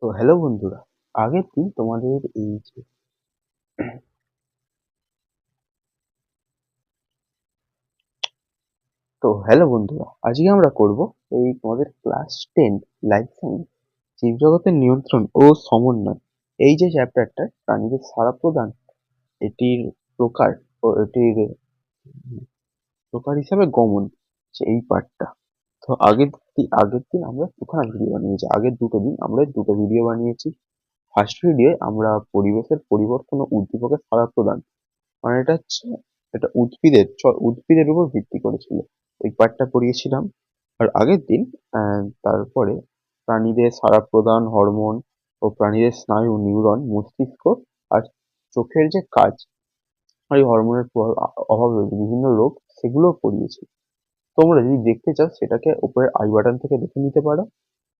তো হ্যালো বন্ধুরা, আগের দিন তোমাদের এই যে হ্যালো বন্ধুরা, আজকে আমরা করব এই তোমাদের ক্লাস 10 লাইফ সায়েন্স জীবজগতের নিয়ন্ত্রণ ও সমন্বয়, এই যে চ্যাপ্টারটা প্রাণীদের সাড়া প্রদান, এটির প্রকার ও এটির প্রকার হিসাবে গমন, এই পার্টটা। তো আগের দিন আমরা দুখানা ভিডিও বানিয়েছি। আগের দুটো দিন আমরা দুটো ভিডিও বানিয়েছি। ফার্স্ট ভিডিওয়ে আমরা পরিবেশের পরিবর্তন ও উদ্দীপকের সাড়া প্রদান, মানে এটা উদ্ভিদের উপর ভিত্তি করেছিল, ওই পার্টটা পড়িয়েছিলাম। আর আগের দিন তারপরে প্রাণীদের সাড়া প্রদান, হরমোন ও প্রাণীদের স্নায়ু, নিউরন, মস্তিষ্ক আর চোখের যে কাজ, আর এই হরমোনের অভাবে বিভিন্ন রোগ, সেগুলো পড়িয়েছি। তোমরা যদি দেখতে চাও সেটাকে উপরের আই বাটন থেকে দেখে নিতে পারো।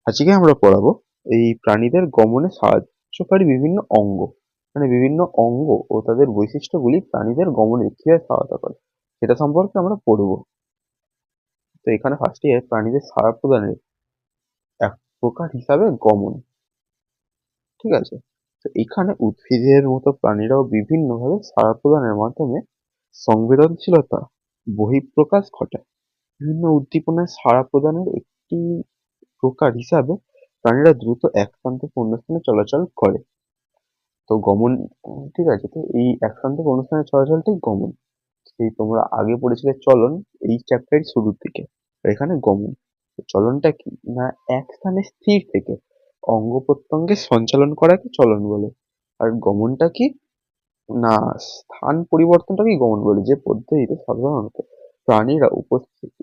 আজকে আমরা পড়াবো এই প্রাণীদের গমনে সাহায্যকারী বিভিন্ন অঙ্গ, মানে বিভিন্ন অঙ্গ ও তাদের বৈশিষ্ট্যগুলি প্রাণীদের গমনে কিভাবে সহায়তা করে সেটা সম্পর্কে আমরা পড়বো। তো এখানে ফার্স্টে প্রাণীদের সাড়া প্রদানের এক প্রকার হিসাবে গমন, ঠিক আছে। তো এখানে উদ্ভিদের মতো প্রাণীরাও বিভিন্নভাবে সাড়া প্রদানের মাধ্যমে সংবেদনশীলতা বহিঃপ্রকাশ ঘটায়। বিভিন্ন উদ্দীপনায় সাড়া প্রদানের একটি প্রকার হিসাবে প্রাণীরা দ্রুত এক স্থান থেকে অন্য স্থানে চলাচল করে। তো গমন, ঠিক আছে। তো এই এক স্থান থেকে অন্য স্থানে চলাচলটাই গমন। সেই তোমরা আগে পড়েছিলে চলন, এই চ্যাপ্টারের শুরুর দিকে। আর এখানে গমন। তো চলনটা কি না, এক স্থানে স্থির থেকে অঙ্গ প্রত্যঙ্গের সঞ্চালন করাকে চলন বলে। আর গমনটা কি না, স্থান পরিবর্তনটাকেই গমন বলে, যে পদ্ধতিতে সাধারণত প্রাণীরা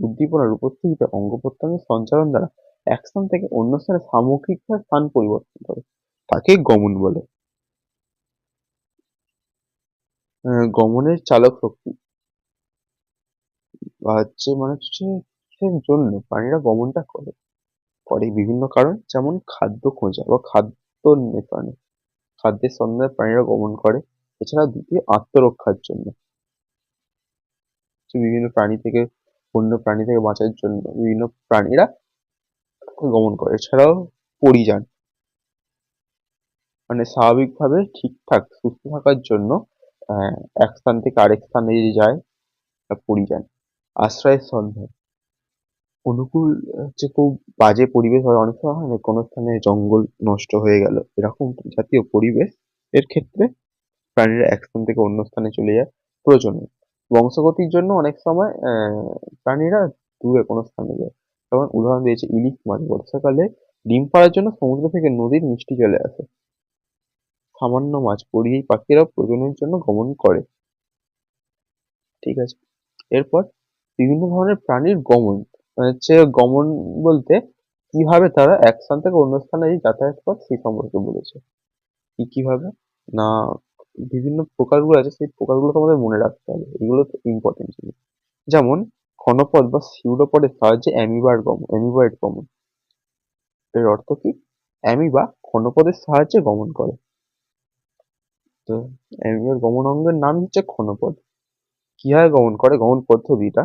উদ্দীপনার উপস্থিতিতে অঙ্গ প্রত্যঙ্গের সঞ্চালন দ্বারা এক স্থান থেকে অন্য স্থানে সামগ্রিকভাবে স্থান পরিবর্তন করে, তাকে গমন বলে। গমনের চালক শক্তি বা কিসের জন্য প্রাণীরা গমনটা করে করে বিভিন্ন কারণ, যেমন খাদ্য খোঁজা বা খাদ্য নেপানে, খাদ্যের সন্ধানে প্রাণীরা গমন করে। এছাড়া দ্বিতীয়, আত্মরক্ষার জন্য, বিভিন্ন প্রাণী থেকে অন্য প্রাণী থেকে বাঁচার জন্য বিভিন্ন প্রাণীরা গমন করে। এছাড়াও পরিযান, মানে স্বাভাবিকভাবে ঠিকঠাক সুস্থ থাকার জন্য এক স্থান থেকে আরেক স্থানে যদি যায়, তা পরিযান। আশ্রয়ের সন্ধান, অনুকূল খুব বাজে পরিবেশ হয়, অনেক সময় হয় না, কোনো স্থানে জঙ্গল নষ্ট হয়ে গেল, এরকম জাতীয় পরিবেশ এর ক্ষেত্রে প্রাণীরা এক স্থান থেকে অন্য স্থানে চলে যায়। প্রজনন, বংশগতির জন্য অনেক সময় প্রাণীরা দূরে কোনো স্থানে যায়। যেমন উদাহরণ দিয়েছে ইলিশ মাছ বর্ষাকালে ডিম পাড়ার জন্য সমুদ্র থেকে নদীর মিষ্টি চলে আসে। সামান্য মাছ পরিযায়ী পাখিরাও প্রজননের জন্য গমন করে, ঠিক আছে। এরপর বিভিন্ন ধরনের প্রাণীর গমন, গমন বলতে কিভাবে তারা এক স্থান থেকে অন্য স্থানে যাতায়াত করে সেই সম্পর্কে বলেছে। কিভাবে না, বিভিন্ন প্রকারগুলো আছে, সেই প্রকারগুলো তোমাদের মনে রাখতে হবে, এগুলো তো ইম্পর্টেন্ট জিনিস। যেমন ক্ষণপদ বা সিউরোপডের সাহায্যে অ্যামিবয়েড গমন। এর অর্থ কি? অ্যামিবা ক্ষণপদের সাহায্যে গমন করে। তো অ্যামিবার গমন অঙ্গের নাম হচ্ছে ক্ষণপদ। কিভাবে গমন করে, গমন পদ্ধতিটা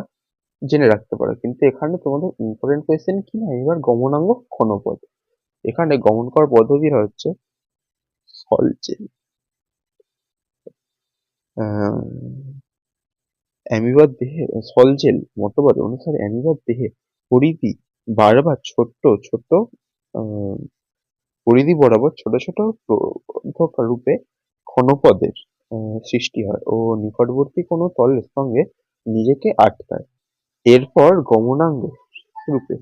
জেনে রাখতে পারো, কিন্তু এখানে তোমাদের ইম্পর্টেন্ট কোয়েশ্চেন কি না, এবার গমনাঙ্গ ক্ষণপদ। এখানে গমন করার পদ্ধতিটা হচ্ছে সলজেল। অ্যামিবার দেহে সলজেল মতবাদ অনুসারে অ্যামিবার দেহে পরিধি বারবার ছোট আহ, পরিধি বরাবর ছোট ছোট প্রবর্ধক রূপে ক্ষণপদের সৃষ্টি হয় ও নিকটবর্তী কোনো তলের সঙ্গে নিজেকে আটকায়। এরপর গমনাঙ্গ রূপে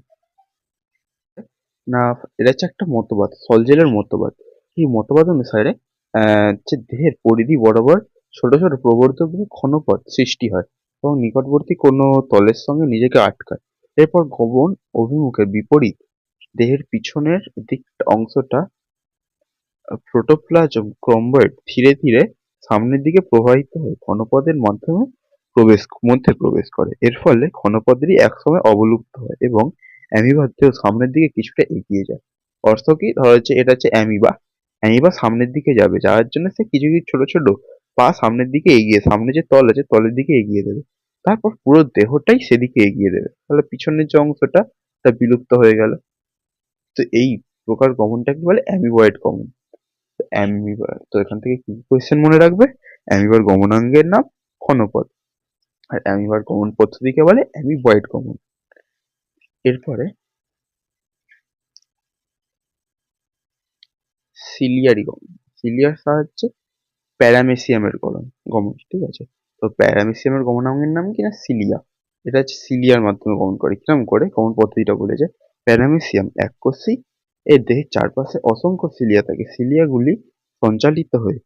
না, এটা হচ্ছে একটা মতবাদ, সলজেলের মতবাদ। এই মতবাদ অনুসারে যে দেহের পরিধি বরাবর ছোট ছোট প্রবর্ধক ক্ষণপদ সৃষ্টি হয় এবং নিকটবর্তী কোনো তলের সঙ্গে নিজেকে আটকায়। এরপর গমন অভিমুখের বিপরীত দেহের পিছনের দিক অংশটা প্রোটোপ্লাজম ক্রোমোয়েড ধীরে ধীরে সামনের দিকে প্রবাহিত হয়ে ক্ষণপদের মাধ্যমে প্রবেশ করে। এর ফলে ক্ষণপদটি একসময় অবলুপ্ত হয় এবং অ্যামিবার দেহ সামনের দিকে কিছুটা এগিয়ে যায়। অর্থ কি? ধরা হচ্ছে এটা হচ্ছে অ্যামিবা। অ্যামিবা সামনের দিকে যাবে, যাওয়ার জন্য সে কিছু কিছু ছোট ছোট পা সামনের দিকে এগিয়ে, সামনে যে তল আছে তলের দিকে এগিয়ে দেবে। তারপর পুরো দেহটাই সেদিকে এগিয়ে দেবে, তাহলে পিছনের যে অংশটা তা বিলুপ্ত হয়ে গেল। তো এই প্রকার গমনটাকে বলে অ্যামিবয়েড গমন। তো এখান থেকে কি কোয়েশ্চেন মনে রাখবে? অ্যামিবার গমনাঙ্গের নাম ক্ষণপথ, আর অ্যামিবার গমন পদ্ধতিকে বলে অ্যামিবয়েড গমন। এরপরে সিলিয়ারি গমন। সিলিয়ার সাহায্যে প্যারামেসিয়ামের গমন, ঠিক আছে? তো প্যারামেসিয়ামের গমনাঙ্গের নাম কি না সিলিয়া। এটা হচ্ছে সিলিয়ার মাধ্যমে গমন করে। কিরম করে গমন পদ্ধতিটা বলেছে? প্যারামেসিয়াম এককোষী, এর দেহের চারপাশে অসংখ্য সিলিয়া থাকে। সিলিয়াগুলি সঞ্চালিত হয়ে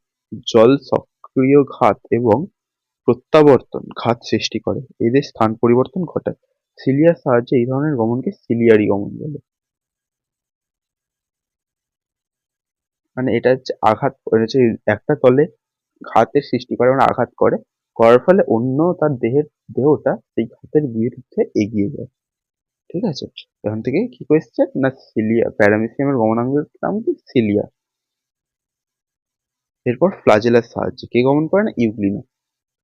জল সক্রিয় ঘাত এবং প্রত্যাবর্তন ঘাত সৃষ্টি করে, এদের স্থান পরিবর্তন ঘটায়। সিলিয়ার সাহায্যে এই ধরনের গমনকে সিলিয়ারি গমন বলে। মানে এটা হচ্ছে আঘাত হচ্ছে একটা তলে ঘাতের সৃষ্টি করে, মানে আঘাত করে, করার ফলে অন্য তার দেহটা সেই ঘাতের বিরুদ্ধে এগিয়ে যায়, ঠিক আছে? এখান থেকে কি এসছে না সিলিয়া, প্যারামেসিয়ামের গমনাঙ্গের নাম কি সিলিয়া। এরপর ফ্লাজেলার সাহায্যে কে গমন করে না ইউগ্লিনা।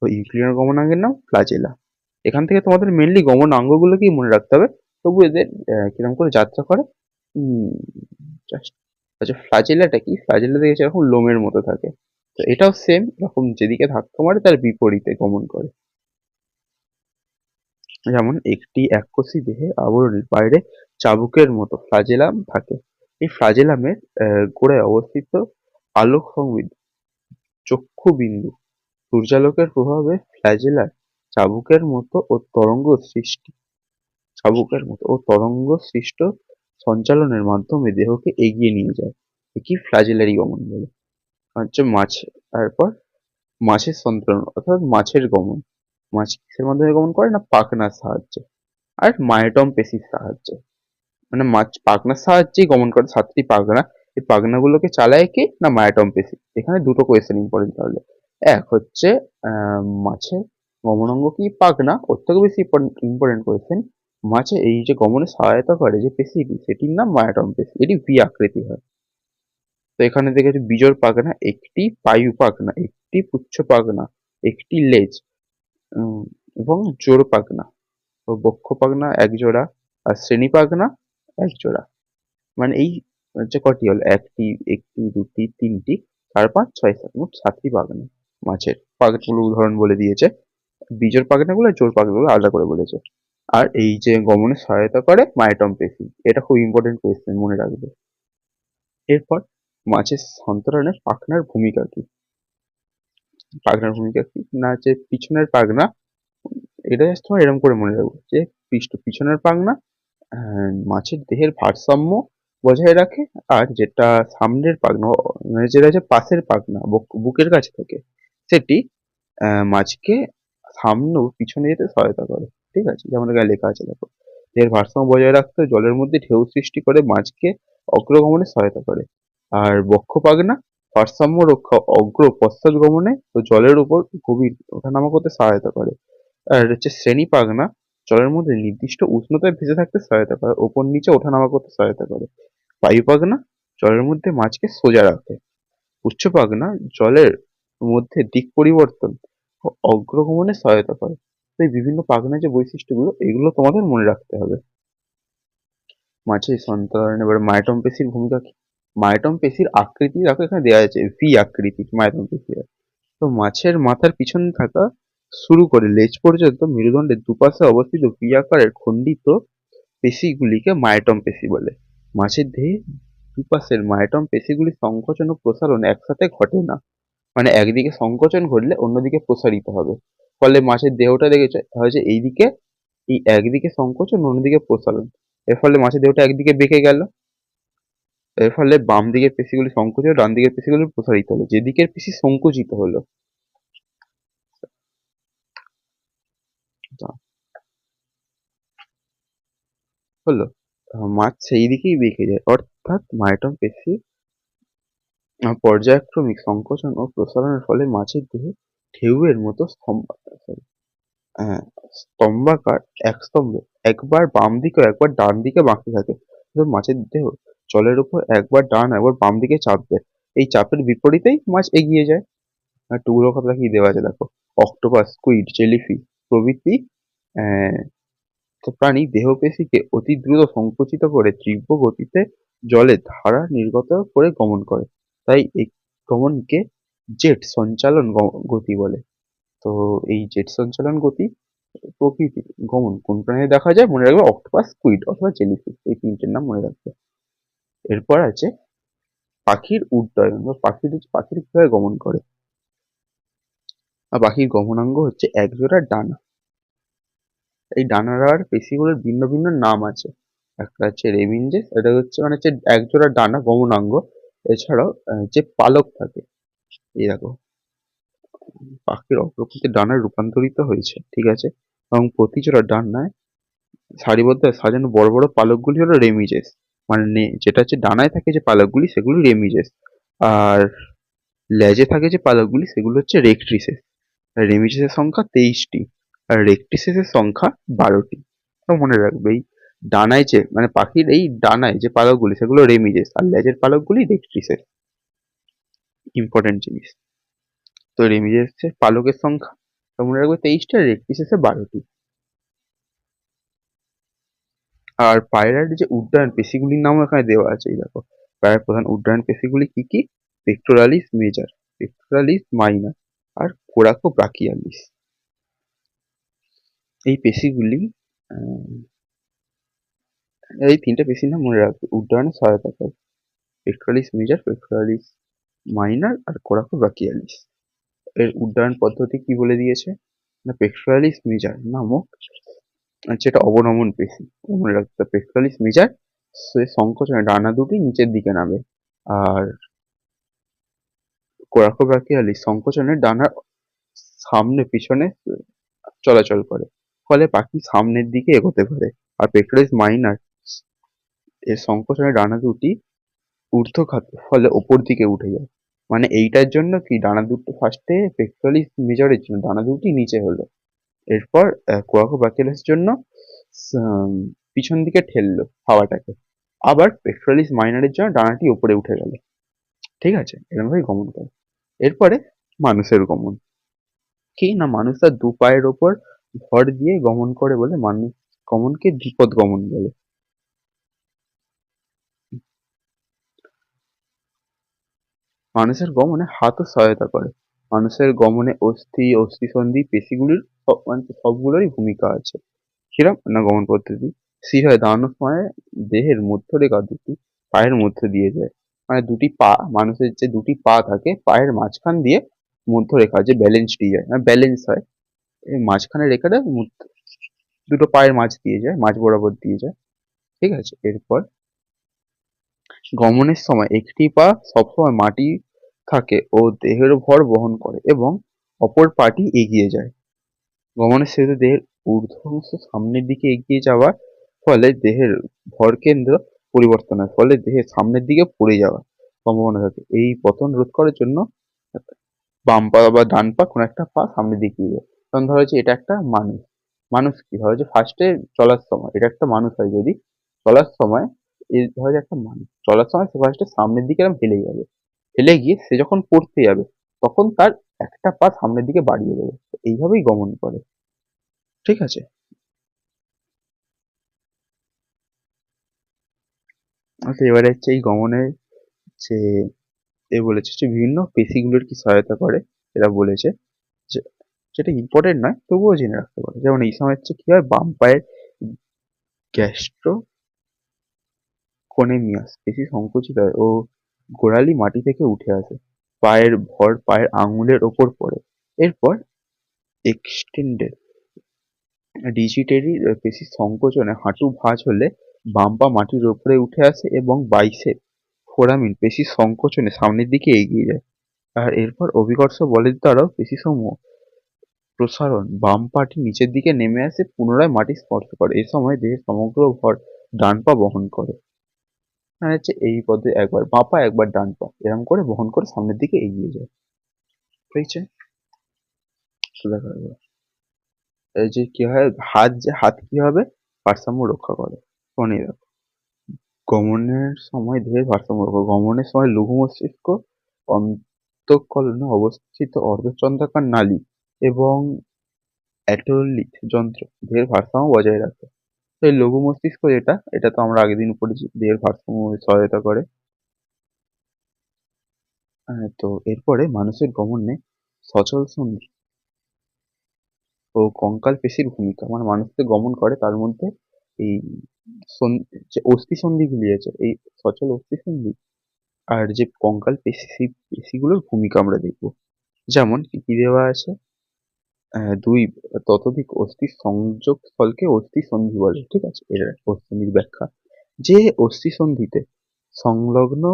তো ইউগ্লিনার গমনাঙ্গের নাম ফ্লাজেলা। এখান থেকে তোমাদের মেনলি গমনাঙ্গগুলোকেই মনে রাখতে হবে, তবু এদের কিরকম করে যাত্রা করে জাস্ট। আচ্ছা, ফ্লাজেলাটা কি? ফ্লাজেলা দেখেছি এরকম লোমের মতো থাকে। তো এটাও সেম এরকম, যেদিকে ধাক্কা মারে তার বিপরীতে গমন করে। যেমন একটি এককোষী দেহে আবরণীর বাইরে চাবুকের মতো ফ্লাজেলাম থাকে। এই ফ্লাজেলামের গোড়ায় অবস্থিত আলোক সংবেদী চক্ষুবিন্দু সূর্যালোকের প্রভাবে ফ্ল্যাজেলার চাবুকের মতো ও তরঙ্গ সৃষ্ট সঞ্চালনের মাধ্যমে দেহকে এগিয়ে নিয়ে যায়। একে ফ্ল্যাজেলারি গমন বলে। হচ্ছে মাছ। তারপর মাছের সন্তরণ অর্থাৎ মাছের গমন। মাছ কিসের মাধ্যমে গমন করে না পাখনার সাহায্যে আর মায়োটম পেশির সাহায্যে। মানে মাছ পাখনার সাহায্যেই গমন করে, 7টি পাখনা। এই পাখনাগুলোকে চালায় কে না মায়োটম পেশি। এখানে দুটো কোয়েশ্চেন ইম্পর্টেন্ট তাহলে। এক হচ্ছে মাছের গমনাঙ্গ কি পাখনা, ওর থেকে বেশি ইম্পর্টেন্ট কোয়েশ্চেন মাছে এই যে গমনে সহায়তা করে যে পেশিটি, সেটির নাম মায়োটম পেশি। এটি ভি আকৃতি হয়। তো এখানে দেখেছি বিজোড় পাখনা একটি, পায়ু পাখনা একটি, পুচ্ছ পাখনা একটি, লেজ এবং জোড় পাখনা ও বক্ষ পাখনা এক জোড়া, আর শ্রেণী পাখনা এক জোড়া। মানে এই হচ্ছে কটি হলো একটি, একটি, দুটি, তিনটি, 4, 5, 6, 7, মোট 7টি পাখনা। মাছের পাখনাগুলো উদাহরণ বলে দিয়েছে। বীজের পাখনাগুলো আর জোড় পাখনাগুলো আলাদা করে বলেছে। আর এই যে গমনে সহায়তা করে মায়োটম পেশি, এটা খুব ইম্পর্টেন্ট কোয়েশ্চেন, মনে রাখবে। এরপর মাছের সন্তরণে পাখনার ভূমিকা কি? পাখনার ভূমিকা কি না হচ্ছে পিছনের পাখনা, এটা জাস্ট তোমার এরকম করে মনে রাখবো যে পিছনের পাখনা মাছের দেহের ভারসাম্য বজায় রাখে, আর যেটা সামনের পাখনা মানে যেটা হচ্ছে পাশের পাখনা বুকের কাছে থেকে, সেটি মাছকে সামনে ও পিছনে যেতে সহায়তা করে, ঠিক আছে? যেমন এখানে লেখা আছে দেখো, দেহের ভারসাম্য বজায় রাখতে জলের মধ্যে ঢেউ সৃষ্টি করে মাছকে অগ্রগমনে সহায়তা করে। আর বক্ষ পাখনা ভারসাম্য রক্ষা পশ্চাৎ গমনে ও জলের উপর গভীর ওঠানামা করতে সহায়তা করে। আর হচ্ছে শ্রেণী পাখনা জলের মধ্যে নির্দিষ্ট উষ্ণতায় ভেসে থাকতে সহায়তা করে, ওপর নিচে ওঠানামা করতে সহায়তা করে। বায়ু পাখনা জলের মধ্যে মাছকে সোজা রাখে। উচ্চ পাখনা জলের মধ্যে দিক পরিবর্তন ও অগ্রগমনে সহায়তা করে। তো এই বিভিন্ন পাখনার যে বৈশিষ্ট্যগুলো, এগুলো তোমাদের মনে রাখতে হবে। মাছের সন্তরণে এবার মায়োটম পেশির ভূমিকা কি? মায়োটম পেশির আকৃতি দেখো এখানে দেওয়া আছে ভি আকৃতি মায়োটম পেশি। তো মাছের মাথার পিছনে থাকা শুরু করে লেজ পর্যন্ত মেরুদণ্ডের দুপাশে অবস্থিত ভি আকারের খণ্ডিত পেশিগুলিকে মায়োটম পেশি বলে। মাছের দেহে দুপাশের মায়োটম পেশিগুলির সংকোচন ও প্রসারণ একসাথে ঘটে না। মানে একদিকে সংকোচন ঘটলে অন্যদিকে প্রসারিত হবে। ফলে মাছের দেহটা দেখেছে হয়েছে এইদিকে, এই একদিকে সংকোচন অন্যদিকে প্রসারণ। এর ফলে মাছের দেহটা একদিকে বেঁকে গেল। এর ফলে বাম দিকের পেশিগুলি সংকুচিত, ডান দিকের পেশিগুলি প্রসারিত হলো। যেদিকের পেশি সংকুচিত হলো হলো মাছ সেই দিকেই বেঁকে যায়। অর্থাৎ মায়োটম পেশি পর্যায়ক্রমিক সংকোচন ও প্রসারণের ফলে মাছের দেহে ঢেউয়ের মতো স্তম্ভাকার এক স্তম্ভে একবার বাম দিকে ও একবার ডান দিকে বাঁকতে থাকে। মাছের দেহ জলের উপর একবার ডান একবার বাম দিকে চাপ দেয়। এই চাপের বিপরীতেই মাছ এগিয়ে যায়। টুকরো খাতা কি দেওয়া আছে দেখো, অক্টোপাস, স্কুইড, জেলিফিশ প্রভৃতি প্রাণী দেহপেশিকে অতি দ্রুত সংকুচিত করে তীব্র গতিতে জলে ধারা নির্গত করে গমন করে। তাই এই গমনকে জেট সঞ্চালন গতি বলে। তো এই জেট সঞ্চালন গতি প্রকৃতির গমন কোন প্রাণীতে দেখা যায়? মনে রাখবে অক্টোপাস, স্কুইড অথবা জেলিফিশ, এই তিনটের নাম মনে রাখবে। এরপর আছে পাখির উড্ডয়ন বা পাখির কিভাবে গমন করে। আর পাখির গমনাঙ্গ হচ্ছে একজোড়া ডানা। এই ডানার পেশিগুলোর ভিন্ন ভিন্ন নাম আছে। একটা হচ্ছে রেমিনজেস, এটা হচ্ছে মানে হচ্ছে একজোড়া ডানা গমনাঙ্গ। এছাড়াও যে পালক থাকে, এই দেখো পাখির অগ্রপৃষ্ঠে ডানায় রূপান্তরিত হয়েছে, ঠিক আছে, এবং প্রতি জোড়া ডানায় সারিবদ্ধ সাজানো বড় বড় পালকগুলি হলো রেমিজেস। মানে যেটা হচ্ছে ডানায় থাকে যে পালকগুলি সেগুলি রেমিজেস, আর লেজে থাকে যে পালকগুলি সেগুলো হচ্ছে রেক্ট্রিসেস। রেমিজেসের সংখ্যা 23টি আর রেক্ট্রিসেসের সংখ্যা 12টি। তো মনে রাখবে এই ডানায় যে মানে পাখির এই ডানায় যে পালকগুলি সেগুলো রেমিজেস আর লেজের পালকগুলি রেক্ট্রিসেস। ইম্পর্টেন্ট জিনিস। তো রেমিজেসের পালকের সংখ্যা তো মনে রাখবে 23টি আর রেক্ট্রিসেসের 12টি। আর পায়রার যে উড্ডয়ন পেশিগুলির নামও এখানে দেওয়া আছে, এই দেখো পায়রার প্রধান উড্ডয়ন পেশিগুলি কি কি? পেক্টোরালিস মেজর, পেক্টোরালিস মাইনর আর কোরাকো ব্রাকিয়ালিস। এই পেশিগুলি এই তিনটে পেশির নাম মনে রাখবে, উড্ডয়নে সহায়তা করে। পেক্টোরালিস মেজর, পেক্টোরালিস মাইনর আর কোরাকো ব্রাকিয়ালিস। এর উড্ডয়ন পদ্ধতি কি বলে দিয়েছে না, পেক্টোরালিস মেজর নামক যেটা অবনমন পেশি, মনে রাখতে হবে পেক্টোরালিস মেজর সে সংকোচনে ডানা দুটি নিচের দিকে নামে, আর কোরাকো ব্রাকিয়ালিস সংকোচনে ডানার সামনে পিছনে চলাচল করে, ফলে পাখি সামনের দিকে এগোতে পারে। আর পেক্টোরালিস মাইনর এর সংকোচনে ডানা দুটি ঊর্ধ্বঘাতে, ফলে ওপর দিকে উঠে যায়। মানে এইটার জন্য কি ডানা দুটো ফার্স্টে পেক্টোরালিস মেজরের জন্য ডানা দুটি নিচে হলো, এরপর কোয়াকো ব্যাকিয়ালিস জন্য আম, পিছন দিকে ঠেললো হাওয়াটাকে, আবার পেক্টোরালিস মাইনরের জন্য ডানাটি উপরে উঠে গেল। ঠিক আছে, এরকম ভাবে গমন করে। এরপরে মানুষের গমন কি না, মানুষ তার দু পায়ের ওপর ভর দিয়ে গমন করে বলে মানুষ গমনকে দ্বিপদ গমন বলে। মানুষের গমনে হাতও সহায়তা করে। মানুষের গমনে অস্থিসন্ধি পেশিগুলির মানে সবগুলোরই ভূমিকা আছে। কিরম না, গমন পদ্ধতি স্থির হয়ে দাঁড়ানোর সময় দেহের মধ্যরেখা দুটি পায়ের মধ্যে দিয়ে যায়। মানে দুটি পা, মানুষের যে দুটি পা থাকে পায়ের মাঝখান দিয়ে মধ্যরেখা যে ব্যালেন্সটি যায় মানে ব্যালেন্স হয়, এই মাঝখানে রেখাটা দুটো পায়ের মাঝ দিয়ে যায়, মাঝ বরাবর দিয়ে যায়। ঠিক আছে, এরপর গমনের সময় একটি পা সবসময় মাটি থাকে ও দেহের ভর বহন করে এবং অপর পাটি এগিয়ে যায়। গমনের শেষে দেহের ঊর্ধ্ব অংশ সামনের দিকে এগিয়ে যাওয়ার ফলে দেহের ভরকেন্দ্র পরিবর্তন হয়, ফলে দেহের সামনের দিকে পড়ে যাওয়ার সম্ভাবনা থাকে। এই পতন রোধ করার জন্য বাম পা বা ডান পা কোনো একটা পা সামনের দিকে এগিয়ে যায়। কারণ ধরো হচ্ছে এটা একটা মানুষ, মানুষ কি ধরো যে ফার্স্টে চলার সময় এটা একটা মানুষ হয়, যদি চলার সময় এই ধরো যে একটা মানুষ চলার সময় সে ফার্স্টে সামনের দিকে এরকম হেলে যাবে, হেলে গিয়ে সে যখন পড়তে যাবে তখন তার একটা পা সামনের দিকে বাড়িয়ে দেবে। তো এইভাবেই গমন করে। ঠিক আছে, আচ্ছা এবারে হচ্ছে এই গমনের যে বলেছে যে বিভিন্ন পেশিগুলোর কি সহায়তা করে, এরা বলেছে যে যেটা ইম্পর্টেন্ট নয় তবুও জেনে রাখতে পারে। যেমন এই সময় হচ্ছে কি হয়, বাম পায়ের গ্যাস্ট্রোকোনেমিয়াস পেশি সংকুচিত হয় ও গোড়ালি মাটি থেকে উঠে আসে, পায়ের ভর পায়ের আঙুলের ওপর পড়ে। এরপর এক্সটেন্ডেড ডিজিটারি পেশি সংকোচনে হাঁটু ভাঁজ হলে বাম পা মাটির ওপরে উঠে আসে এবং বাইসেপ ফোরামিন পেশি সংকোচনে সামনের দিকে এগিয়ে যায়। আর এরপর অভিকর্ষ বলের দ্বারাও পেশিসমূহ প্রসারণ বাম পাটি নিচের দিকে নেমে আসে, পুনরায় মাটি স্পর্শ করে। এ সময় দেহের সমগ্র ভর ডান পা বহন করে। মানে হচ্ছে এই পদে একবার বাঁ পা একবার ডান পা এরকম করে বহন করে সামনের দিকে এগিয়ে যায়। ঠিক আছে, তো দেখো এবার এই যে কি হয়, হাত কি হবে ভারসাম্য রক্ষা করে। মনে রাখো, গমনের সময় দেহের ভারসাম্য রক্ষা, গমনের সময় লঘু মস্তিষ্ক অন্তঃকলনে অবস্থিত অর্ধচন্দ্রাকার নালী এবং অ্যাটোলিথ যন্ত্র দেহের ভারসাম্য বজায় রাখে। তো এই লঘু মস্তিষ্ক যেটা, এটা তো আমরা আগের দিন পড়েছি, দেহের ভারসাম্য সহায়তা করে। তো এরপরে মানুষের গমনে সচল সন্ধি ও কঙ্কাল পেশির ভূমিকা। মানে মানুষ যে গমন করে তার মধ্যে এই যে অস্থি সন্ধিগুলি আছে, এই সচল অস্থি সন্ধি আর যে কঙ্কাল পেশি, সেই পেশিগুলোর ভূমিকা আমরা দেখবো। যেমন কি কি দেওয়া আছে, দুই ততোধিক অস্থির সংযোগ স্থলকে অস্থি সন্ধি বলে, ঠিক আছে? এর অস্থি সন্ধির ব্যাখ্যা, যে অস্থি সন্ধিতে সংলগ্ন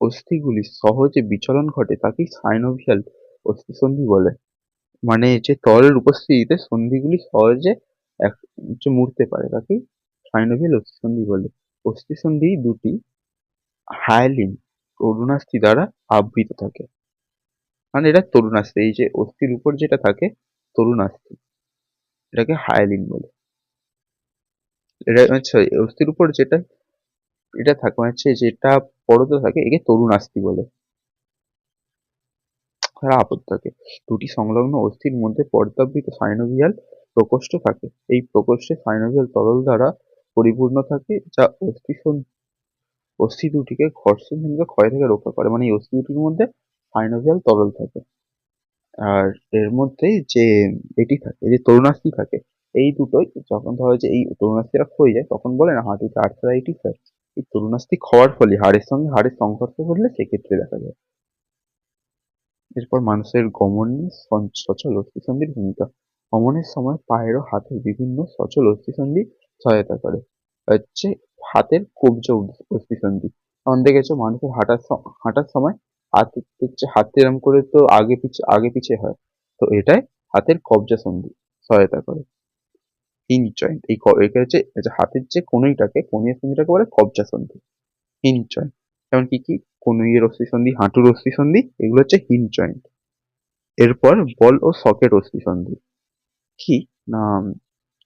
অস্থিগুলি সহজে বিচলন ঘটে তাকেই সাইনোভিয়াল অস্থি সন্ধি বলে। মানে যে তরলের উপস্থিতিতে সন্ধিগুলি সহজে যে মুড়তে পারে তাকেই সাইনোভিয়াল অস্থি সন্ধি বলে। অস্থি সন্ধি দুটি হায়ালিন তরুণাস্থি দ্বারা আবৃত থাকে। মানে এটা তরুণাস্থি, এই যে অস্থির উপর যেটা থাকে তরুণাস্থি, এটাকে হায়ালিন বলে। এটা আচ্ছা, অস্থির উপর যেটা এটা থাকে মানে হচ্ছে যেটা পরতে থাকে একে তরুণাস্থি বলে। আপদ থাকে। দুটি সংলগ্ন অস্থির মধ্যে পর্দাবৃত সাইনোভিয়াল প্রকোষ্ঠ থাকে। এই প্রকোষ্ঠে সাইনোভিয়াল তরল দ্বারা পরিপূর্ণ থাকে, যা অস্থি দুটিকে ঘর্ষণজনিত ক্ষয় থেকে রক্ষা করে। মানে এই অস্থি দুটির মধ্যে সাইনোভিয়াল তরল থাকে। আর এর মধ্যে যে এটি থাকে, যে তরুণাস্থি থাকে, এই দুটোই যখন ধরো যে এই তরুণাস্থিটা ক্ষয়ে যায় তখন বলে না হাঁটুতে আর্থ্রাইটিস হয়। এই তরুণাস্থি ক্ষয়ের ফলে হাড়ের সঙ্গে হাড়ের সংঘর্ষ ঘটলে সেক্ষেত্রে দেখা যায়। এরপর মানুষের গমনে সচল অস্থিসন্ধির ভূমিকা। গমনের সময় পায়ের ও হাতের বিভিন্ন সচল অস্থিসন্ধি সহায়তা করে। হচ্ছে হাতের কবজ অস্থিসন্ধি। যেমন দেখেছো মানুষের হাঁটার সময় হাত এরম করে তো আগে পিছে হয়। তো এটাই হাতের কবজা সন্ধি সহায়তা করে। হিঞ্জ জয়েন্ট, এটা হচ্ছে হাতের যে কনুইয়ের সন্ধিটাকে বলে কবজা সন্ধি। হিঞ্জ জয়েন্ট, যেমন কি কি, কনুইয়ের অস্থিসন্ধি, হাঁটুর অস্থিসন্ধি, এগুলো হচ্ছে হিঞ্জ জয়েন্ট। এরপর বল ও সকেট অস্থিসন্ধি কি না,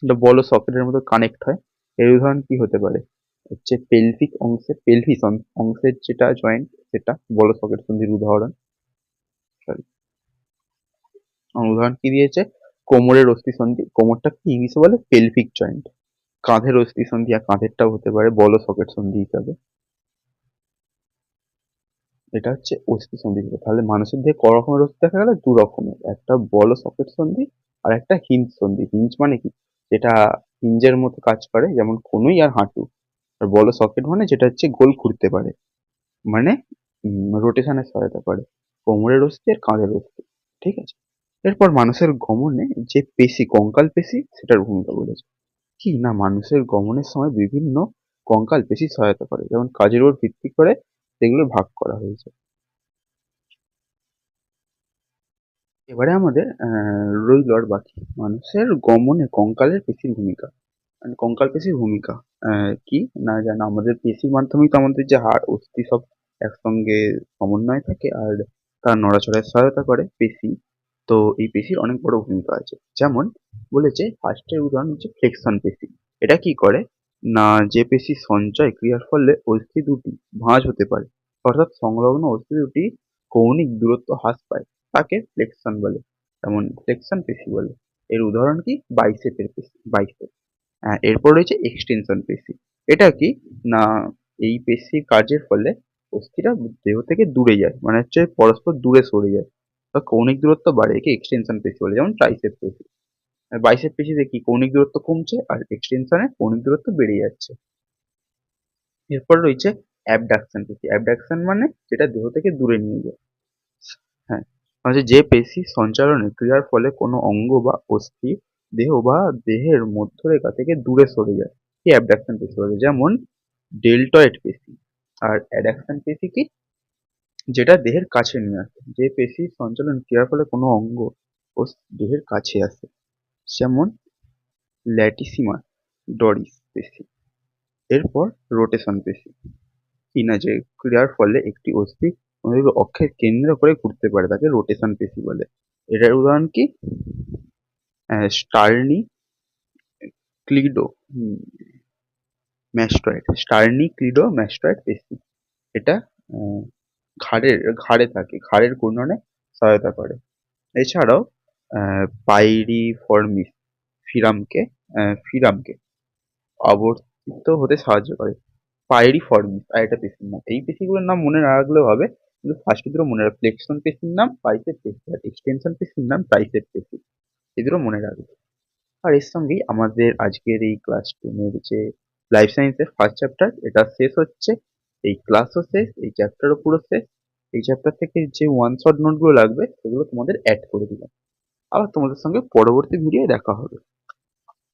এটা বল ও সকেটের মতো কানেক্ট হয়। এর উদাহরণ কি হতে পারে, হচ্ছে পেলভিস অংশের যেটা জয়েন্ট সেটা বল ও সকেট সন্ধির উদাহরণ। সরি, উদাহরণ কি দিয়েছে, কোমরের অস্থিসন্ধি, কোমরটা কি ইংলিশে বলে পেলভিক জয়েন্ট। কাঁধের অস্থিসন্ধি, আর কাঁধেরটাও হতে পারে বল ও সকেট সন্ধি হিসাবে। এটা হচ্ছে অস্থি সন্ধি। তাহলে মানুষের দেহে ক রকমের অস্থি দেখা গেল, দু রকমের, একটা বল সকেট সন্ধি আর একটা হিঞ্জ সন্ধি। হিঞ্জ মানে কি, যেটা হিঞ্জের মতো কাজ করে, যেমন কনুই আর হাঁটু। আর বল সকেট মানে যেটা হচ্ছে গোল ঘুরতে পারে, মানে রোটেশনের সহায়তা করে। কোমরের অস্থি আর কাঁধের অস্থি, ঠিক আছে? এরপর মানুষের গমনে যে পেশি, কঙ্কাল পেশি, সেটার ভূমিকা বলেছে। কি না, মানুষের গমনের সময় বিভিন্ন কঙ্কাল পেশি সহায়তা করে, যেমন কাজের উপর ভিত্তি করে সেগুলো ভাগ করা হয়েছে। এবারে আমাদের রইল আর বাকি মানুষের গমনে কঙ্কালের পেশির ভূমিকা। মানে কঙ্কাল পেশির ভূমিকা কি না জানো, আমাদের পেশির মাধ্যমেই তো আমাদের যে হাড় অস্থি সব একসঙ্গে সমন্বয় থাকে আর তার নড়াচড়ায় সহায়তা করে পেশি। তো এই পেশির অনেক বড় ভূমিকা আছে। যেমন বলেছে, ফার্স্টের উদাহরণ হচ্ছে ফ্লেকশন পেশি। এটা কি করে না, যে পেশি সঞ্চয় ক্রিয়ার ফলে অস্থি দুটি ভাঁজ হতে পারে, অর্থাৎ সংলগ্ন অস্থি দুটি কৌণিক দূরত্ব হ্রাস পায়, তাকে ফ্লেকশন বলে, যেমন ফ্লেকশন পেশি বলে। এর উদাহরণ কি, বাইসেপের পেশি, বাইসেপ। এরপর রয়েছে এক্সটেনশন পেশি। এটা কি না, এই পেশির কাজের ফলে অস্থিরা দেহ থেকে দূরে যায়, মানে হচ্ছে পরস্পর দূরে সরে যায় বা কৌণিক দূরত্ব বাড়ে, একে এক্সটেনশন পেশি বলে, যেমন ট্রাইসেপ পেশি। আর বাইসেপ পেশিতে কি কৌণিক দূরত্ব কমছে আর এক্সটেনশনে কৌণিক দূরত্ব বেড়ে যাচ্ছে। এরপর রয়েছে অ্যাবডাকশন পেশি। অ্যাবডাকশন মানে যেটা দেহ থেকে দূরে নিয়ে যায়। হ্যাঁ, মানে যে পেশি সঞ্চালনে ক্রিয়ার ফলে কোনো অঙ্গ বা অস্থি দেহ বা দেহের মধ্যরেখা থেকে দূরে সরে যায়, কি অ্যাবডাকশন পেশি বলে। যেমন ডেল্টয়েড পেশি। আর অ্যাডাকশন পেশি কি, যেটা দেহের কাছে নিয়ে আসে, যে পেশি সঞ্চালন ক্রিয়ার ফলে কোনো অঙ্গ ও দেহের কাছে আসে, যেমন ল্যাটিসিমা ডরিস পেশি। এরপর রোটেশন পেশি, কিনা যে ক্রিয়ার ফলে একটি অস্থি অন্যদিকে অক্ষের কেন্দ্র করে ঘুরতে পারে, তাকে রোটেশন পেশি বলে। এটার উদাহরণ কি, স্টার্নি ক্লিডো ম্যাস্টয়েড, স্টার্নি ক্লিডো ম্যাস্টয়েড পেশি। এটা আহ, ঘাড়ে থাকে, ঘাড়ের ঘূর্ণনে সহায়তা করে। এছাড়াও পাইরিফর্মিস ফিরামকে ফিরামকে আবর্তিত হতে সাহায্য করে। পাইরিফর্মিস আর একটা পেশির নাম। এই পেশিগুলোর নাম মনে না রাখলেও হবে, কিন্তু ফার্স্ট দুটো মনে রাখ। ফ্লেক্সন পেশির নাম বাইসেপ পেশি, আর এক্সটেনশন পেশির নাম ট্রাইসেপ পেশি। এই দুটো মনে রাখবে। আর এর সঙ্গেই আমাদের আজকের এই ক্লাস 10 এর যে লাইফ সায়েন্সের ফার্স্ট চ্যাপ্টার এটা শেষ হচ্ছে। এই ক্লাসও শেষ, এই চ্যাপ্টারও পুরো শেষ। এই চ্যাপ্টার থেকে যে ওয়ান শট নোটগুলো লাগবে সেগুলো তোমাদের অ্যাড করে দিলাম। আবার তোমাদের সঙ্গে পরবর্তী ভিডিওয়ে দেখা হবে।